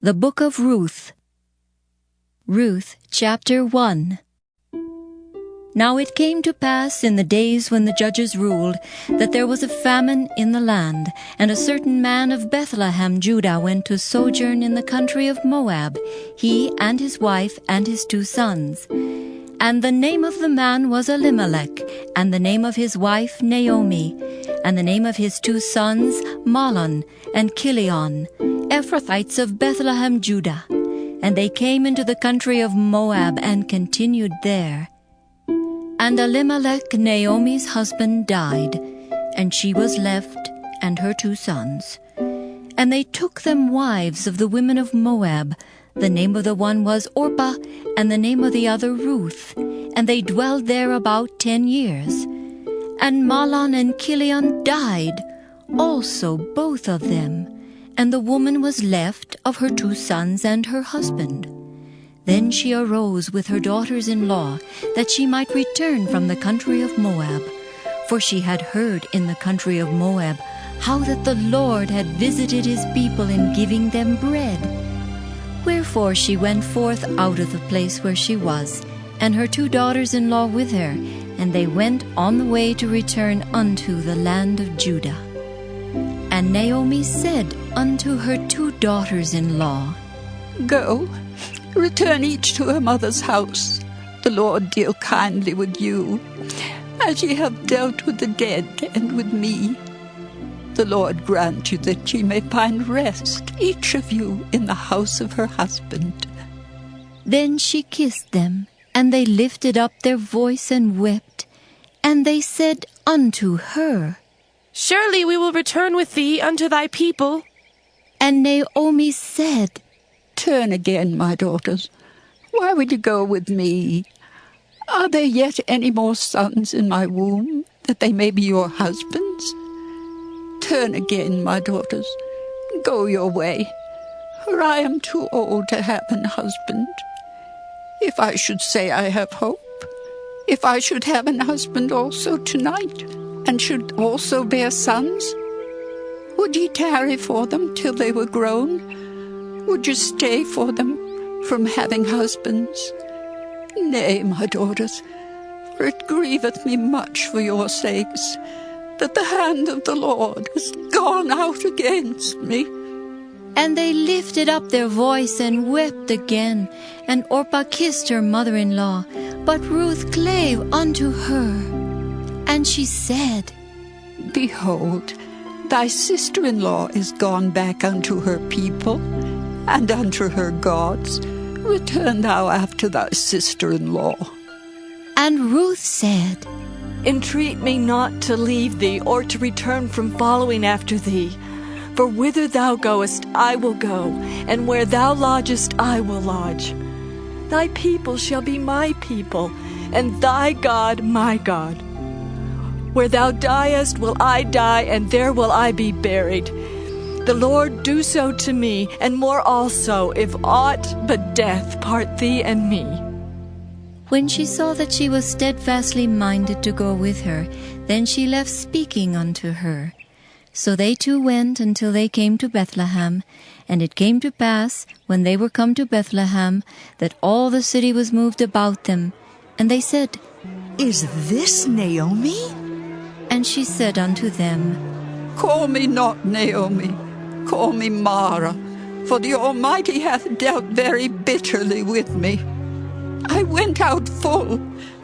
The Book of Ruth. Ruth, chapter 1. Now it came to pass in the days when the judges ruled, that there was a famine in the land, and a certain man of Bethlehem, Judah, went to sojourn in the country of Moab, he and his wife and his 2 sons. And the name of the man was Elimelech, and the name of his wife Naomi, and the name of his 2 sons Mahlon and Chilion, Ephrathites of Bethlehem, Judah. And they came into the country of Moab and continued there. And Elimelech, Naomi's husband, died, and she was left, and her 2 sons. And they took them wives of the women of Moab. The name of the one was Orpah, and the name of the other Ruth. And they dwelled there about 10 years. And Mahlon and Chilion died, also both of them. And the woman was left of her 2 sons and her husband. Then she arose with her daughters-in-law, that she might return from the country of Moab. For she had heard in the country of Moab how that the Lord had visited his people in giving them bread. Wherefore she went forth out of the place where she was, and her 2 daughters-in-law with her, and they went on the way to return unto the land of Judah. And Naomi said unto her 2 daughters-in-law, Go, return each to her mother's house. The Lord deal kindly with you, as ye have dealt with the dead and with me. The Lord grant you that ye may find rest, each of you, in the house of her husband. Then she kissed them, and they lifted up their voice and wept. And they said unto her, Surely we will return with thee unto thy people. And Naomi said, Turn again, my daughters. Why would you go with me? Are there yet any more sons in my womb, that they may be your husbands? Turn again, my daughters. Go your way, for I am too old to have an husband. If I should say I have hope, if I should have an husband also tonight, and should also bear sons, would ye tarry for them till they were grown? Would you stay for them from having husbands? Nay, my daughters, for it grieveth me much for your sakes, that the hand of the Lord is gone out against me. And they lifted up their voice and wept again. And Orpah kissed her mother-in-law, but Ruth clave unto her. And she said, Behold, thy sister-in-law is gone back unto her people, and unto her gods. Return thou after thy sister-in-law. And Ruth said, Entreat me not to leave thee, or to return from following after thee. For whither thou goest, I will go, and where thou lodgest, I will lodge. Thy people shall be my people, and thy God my God. Where thou diest will I die, and there will I be buried. The Lord do so to me, and more also, if aught but death part thee and me. When she saw that she was steadfastly minded to go with her, then she left speaking unto her. So they 2 went until they came to Bethlehem. And it came to pass, when they were come to Bethlehem, that all the city was moved about them. And they said, Is this Naomi? And she said unto them, Call me not Naomi, call me Mara, for the Almighty hath dealt very bitterly with me. I went out full,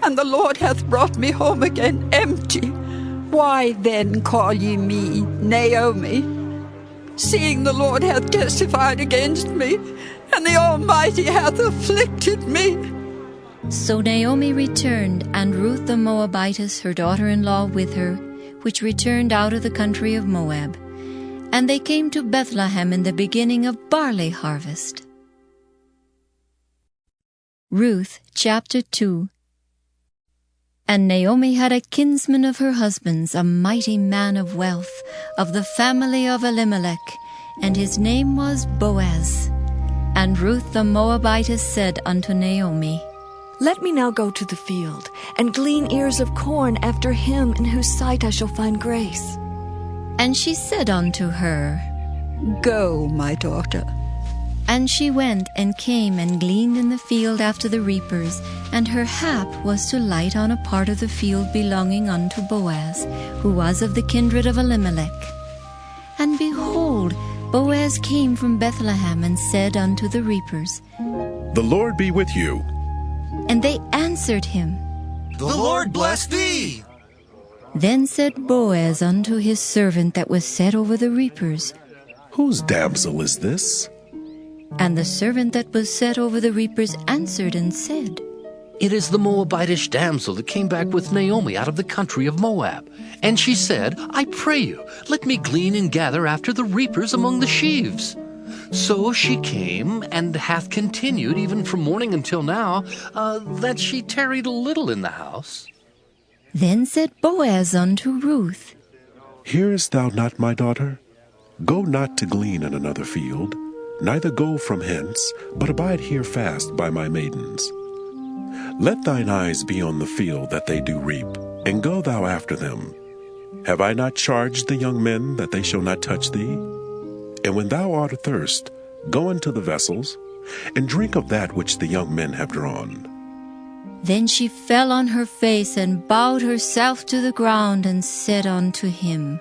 and the Lord hath brought me home again empty. Why then call ye me Naomi, seeing the Lord hath testified against me, and the Almighty hath afflicted me? So Naomi returned, and Ruth the Moabitess, her daughter-in-law, with her, which returned out of the country of Moab. And they came to Bethlehem in the beginning of barley harvest. Ruth, chapter 2. And Naomi had a kinsman of her husband's, a mighty man of wealth, of the family of Elimelech, and his name was Boaz. And Ruth the Moabitess said unto Naomi, Let me now go to the field, and glean ears of corn after him in whose sight I shall find grace. And she said unto her, Go, my daughter. And she went and came and gleaned in the field after the reapers, and her hap was to light on a part of the field belonging unto Boaz, who was of the kindred of Elimelech. And behold, Boaz came from Bethlehem and said unto the reapers, The Lord be with you. And they answered him, The Lord bless thee. Then said Boaz unto his servant that was set over the reapers, Whose damsel is this? And the servant that was set over the reapers answered and said, It is the Moabitish damsel that came back with Naomi out of the country of Moab. And she said, I pray you, let me glean and gather after the reapers among the sheaves. So she came, and hath continued even from morning until now, that she tarried a little in the house. Then said Boaz unto Ruth, Hearest thou not, my daughter? Go not to glean in another field, neither go from hence, but abide here fast by my maidens. Let thine eyes be on the field that they do reap, and go thou after them. Have I not charged the young men that they shall not touch thee? And when thou art athirst, go into the vessels, and drink of that which the young men have drawn. Then she fell on her face and bowed herself to the ground and said unto him,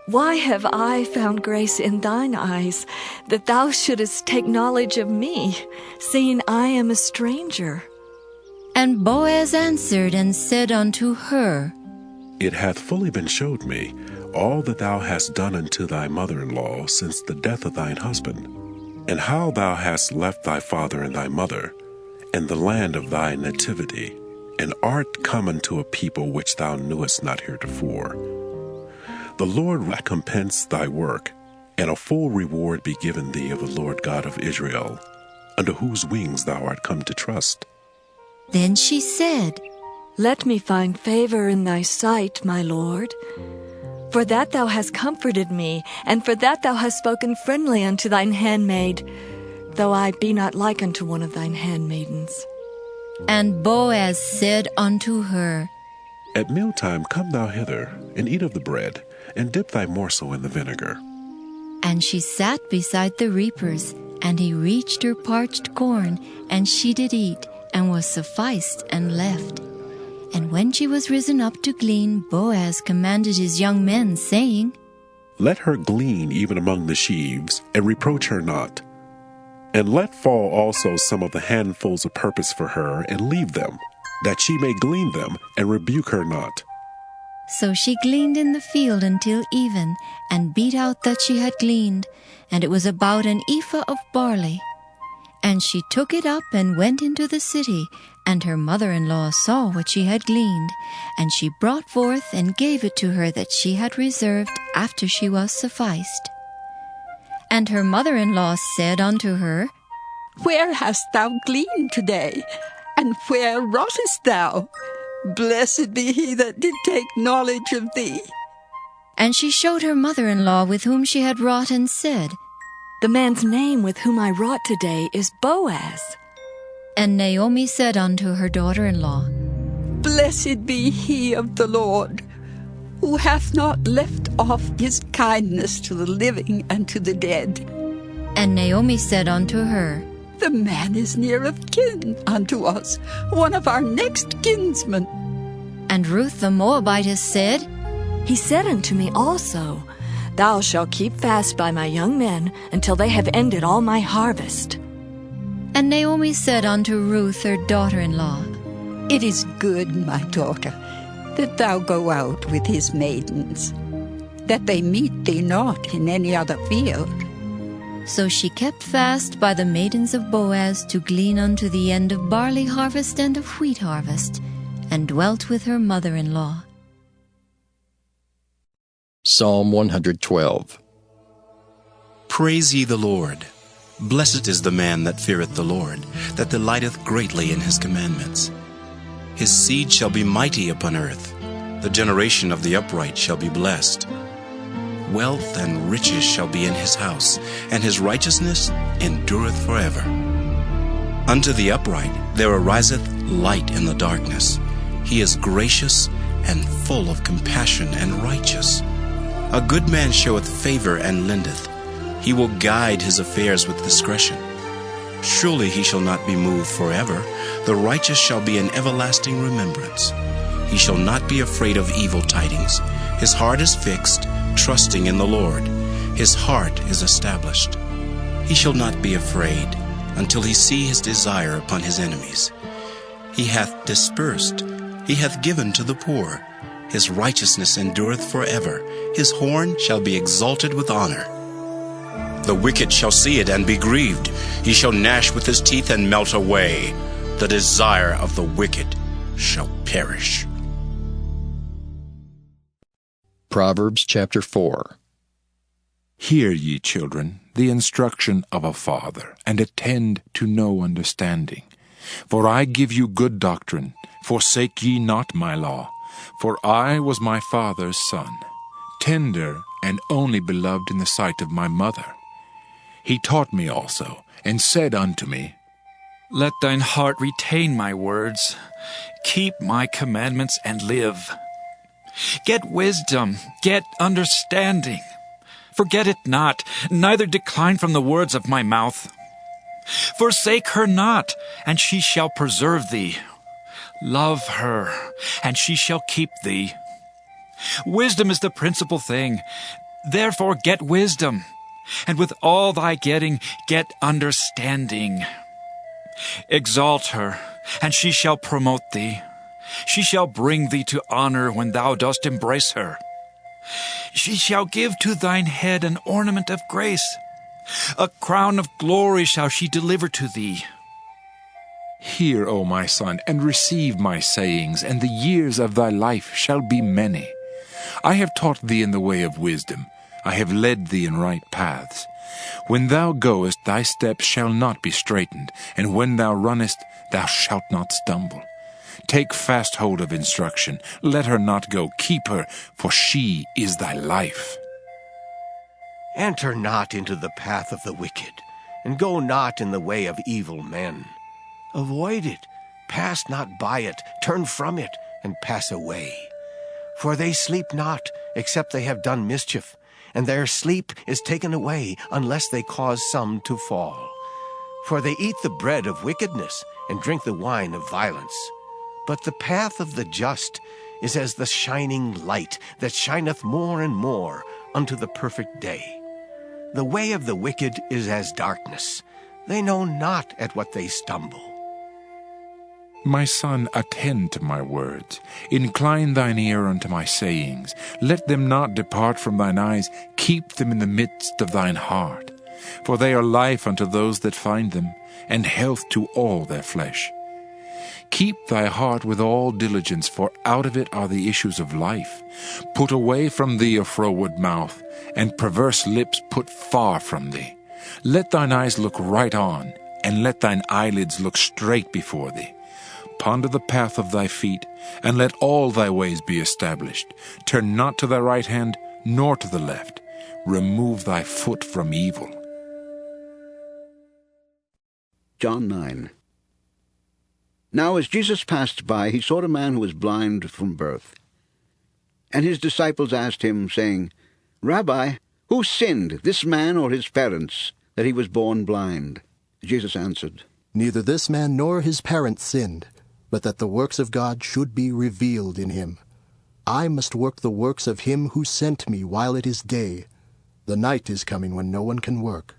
Why have I found grace in thine eyes, that thou shouldest take knowledge of me, seeing I am a stranger? And Boaz answered and said unto her, It hath fully been showed me all that thou hast done unto thy mother-in-law since the death of thine husband, and how thou hast left thy father and thy mother, and the land of thy nativity, and art come unto a people which thou knewest not heretofore. The Lord recompense thy work, and a full reward be given thee of the Lord God of Israel, under whose wings thou art come to trust. Then she said, Let me find favor in thy sight, my Lord. For that thou hast comforted me, and for that thou hast spoken friendly unto thine handmaid, though I be not like unto one of thine handmaidens. And Boaz said unto her, At mealtime come thou hither, and eat of the bread, and dip thy morsel in the vinegar. And she sat beside the reapers, and he reached her parched corn, and she did eat, and was sufficed, and left. And when she was risen up to glean, Boaz commanded his young men, saying, Let her glean even among the sheaves, and reproach her not. And let fall also some of the handfuls of purpose for her, and leave them, that she may glean them, and rebuke her not. So she gleaned in the field until even, and beat out that she had gleaned, and it was about an ephah of barley. And she took it up and went into the city, and her mother-in-law saw what she had gleaned, and she brought forth and gave it to her that she had reserved after she was sufficed. And her mother-in-law said unto her, Where hast thou gleaned today? And where wroughtest thou? Blessed be he that did take knowledge of thee. And she showed her mother-in-law with whom she had wrought, and said, The man's name with whom I wrought today is Boaz. And Naomi said unto her daughter-in-law, Blessed be he of the Lord, who hath not left off his kindness to the living and to the dead. And Naomi said unto her, The man is near of kin unto us, one of our next kinsmen. And Ruth the Moabitess said, He said unto me also, Thou shalt keep fast by my young men until they have ended all my harvest. And Naomi said unto Ruth her daughter-in-law, It is good, my daughter, that thou go out with his maidens, that they meet thee not in any other field. So she kept fast by the maidens of Boaz to glean unto the end of barley harvest and of wheat harvest, and dwelt with her mother-in-law. Psalm 112. Praise ye the Lord. Blessed is the man that feareth the Lord, that delighteth greatly in his commandments. His seed shall be mighty upon earth. The generation of the upright shall be blessed. Wealth and riches shall be in his house, and his righteousness endureth forever. Unto the upright there ariseth light in the darkness. He is gracious and full of compassion and righteous. A good man showeth favor and lendeth. He will guide his affairs with discretion. Surely he shall not be moved forever. The righteous shall be an everlasting remembrance. He shall not be afraid of evil tidings. His heart is fixed, trusting in the Lord. His heart is established. He shall not be afraid until he see his desire upon his enemies. He hath dispersed, he hath given to the poor. His righteousness endureth forever. His horn shall be exalted with honor. The wicked shall see it and be grieved. He shall gnash with his teeth and melt away. The desire of the wicked shall perish. Proverbs chapter 4. Hear, ye children, the instruction of a father, and attend to no understanding. For I give you good doctrine, forsake ye not my law. For I was my father's son, tender and only beloved in the sight of my mother. He taught me also, and said unto me, Let thine heart retain my words. Keep my commandments and live. Get wisdom, get understanding. Forget it not, neither decline from the words of my mouth. Forsake her not, and she shall preserve thee. Love her, and she shall keep thee. Wisdom is the principal thing. Therefore get wisdom, and with all thy getting, get understanding. Exalt her, and she shall promote thee. She shall bring thee to honor when thou dost embrace her. She shall give to thine head an ornament of grace. A crown of glory shall she deliver to thee. Hear, O my son, and receive my sayings, and the years of thy life shall be many. I have taught thee in the way of wisdom. I have led thee in right paths. When thou goest, thy steps shall not be straitened, and when thou runnest, thou shalt not stumble. Take fast hold of instruction. Let her not go. Keep her, for she is thy life. Enter not into the path of the wicked, and go not in the way of evil men. Avoid it, pass not by it, turn from it, and pass away. For they sleep not, except they have done mischief, and their sleep is taken away, unless they cause some to fall. For they eat the bread of wickedness, and drink the wine of violence. But the path of the just is as the shining light that shineth more and more unto the perfect day. The way of the wicked is as darkness. They know not at what they stumble. My son, attend to my words. Incline thine ear unto my sayings. Let them not depart from thine eyes. Keep them in the midst of thine heart. For they are life unto those that find them, and health to all their flesh. Keep thy heart with all diligence, for out of it are the issues of life. Put away from thee a froward mouth, and perverse lips put far from thee. Let thine eyes look right on, and let thine eyelids look straight before thee. Ponder the path of thy feet, and let all thy ways be established. Turn not to thy right hand, nor to the left. Remove thy foot from evil. John 9. Now as Jesus passed by, he saw a man who was blind from birth. And his disciples asked him, saying, Rabbi, who sinned, this man or his parents, that he was born blind? Jesus answered, Neither this man nor his parents sinned, but that the works of God should be revealed in him. I must work the works of him who sent me while it is day. The night is coming when no one can work.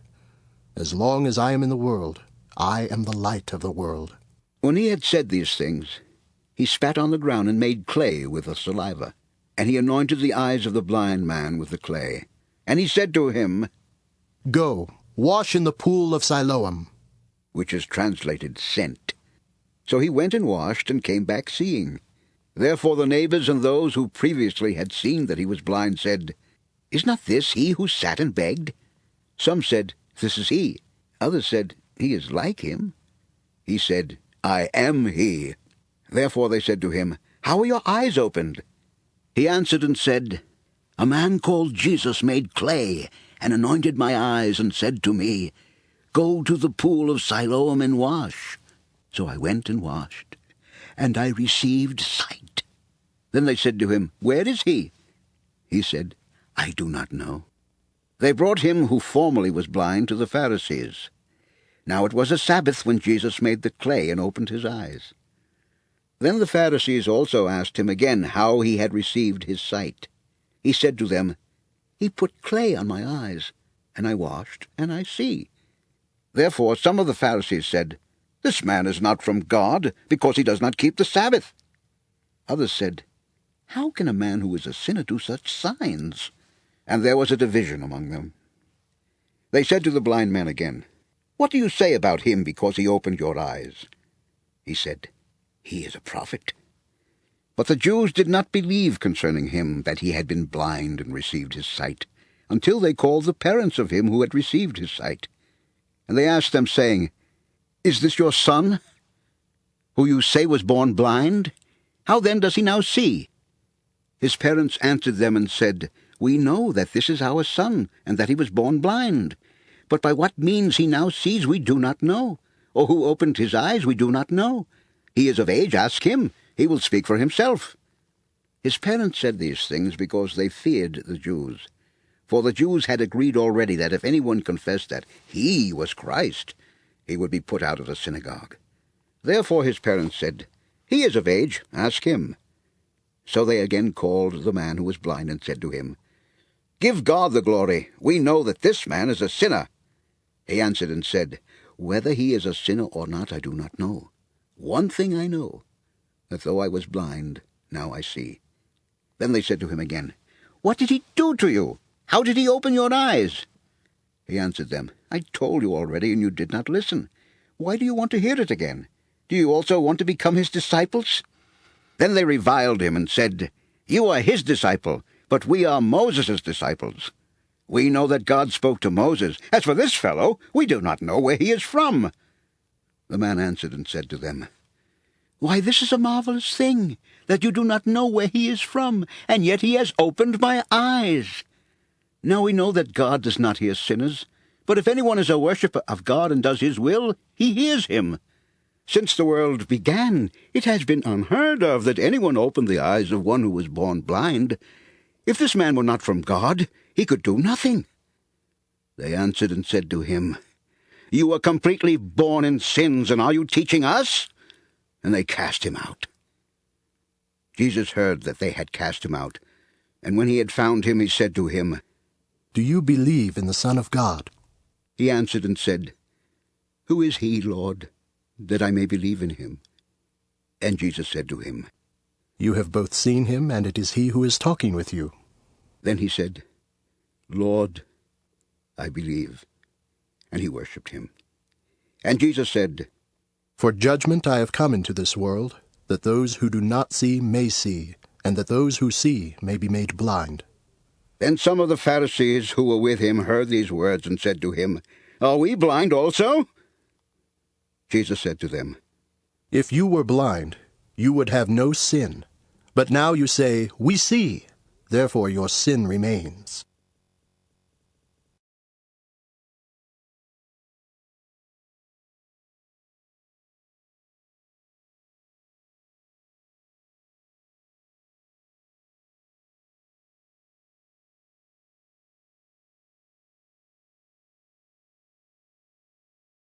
As long as I am in the world, I am the light of the world. When he had said these things, he spat on the ground and made clay with the saliva. And he anointed the eyes of the blind man with the clay. And he said to him, Go, wash in the pool of Siloam, which is translated sent. So he went and washed and came back seeing. Therefore the neighbors and those who previously had seen that he was blind said, Is not this he who sat and begged? Some said, This is he. Others said, He is like him. He said, I am he. Therefore they said to him, How are your eyes opened? He answered and said, A man called Jesus made clay, and anointed my eyes, and said to me, Go to the pool of Siloam and wash. So I went and washed, and I received sight. Then they said to him, Where is he? He said, I do not know. They brought him who formerly was blind to the Pharisees. Now it was a Sabbath when Jesus made the clay and opened his eyes. Then the Pharisees also asked him again how he had received his sight. He said to them, He put clay on my eyes, and I washed, and I see. Therefore some of the Pharisees said, This man is not from God, because he does not keep the Sabbath. Others said, How can a man who is a sinner do such signs? And there was a division among them. They said to the blind man again, What do you say about him because he opened your eyes? He said, He is a prophet. But the Jews did not believe concerning him that he had been blind and received his sight, until they called the parents of him who had received his sight. And they asked them, saying, Is this your son, who you say was born blind? How then does he now see? His parents answered them and said, We know that this is our son, and that he was born blind. But by what means he now sees we do not know, or who opened his eyes we do not know. He is of age, ask him. He will speak for himself. His parents said these things because they feared the Jews. For the Jews had agreed already that if anyone confessed that he was Christ, he would be put out of the synagogue. Therefore his parents said, He is of age, ask him. So they again called the man who was blind and said to him, Give God the glory. We know that this man is a sinner. He answered and said, Whether he is a sinner or not I do not know. One thing I know, that though I was blind, now I see. Then they said to him again, What did he do to you? How did he open your eyes? He answered them, I told you already, and you did not listen. Why do you want to hear it again? Do you also want to become his disciples? Then they reviled him and said, You are his disciple, but we are Moses' disciples. We know that God spoke to Moses. As for this fellow, we do not know where he is from. The man answered and said to them, Why, this is a marvelous thing, that you do not know where he is from, and yet he has opened my eyes. Now we know that God does not hear sinners, but if anyone is a worshipper of God and does his will, he hears him. Since the world began, it has been unheard of that anyone opened the eyes of one who was born blind. If this man were not from God, he could do nothing. They answered and said to him, You are completely born in sins, and are you teaching us? And they cast him out. Jesus heard that they had cast him out, and when he had found him, he said to him, Do you believe in the Son of God? He answered and said, Who is he, Lord, that I may believe in him? And Jesus said to him, You have both seen him, and it is he who is talking with you. Then he said, Lord, I believe. And he worshipped him. And Jesus said, For judgment I have come into this world, that those who do not see may see, and that those who see may be made blind. Then some of the Pharisees who were with him heard these words and said to him, Are we blind also? Jesus said to them, If you were blind, you would have no sin. But now you say, We see, therefore your sin remains.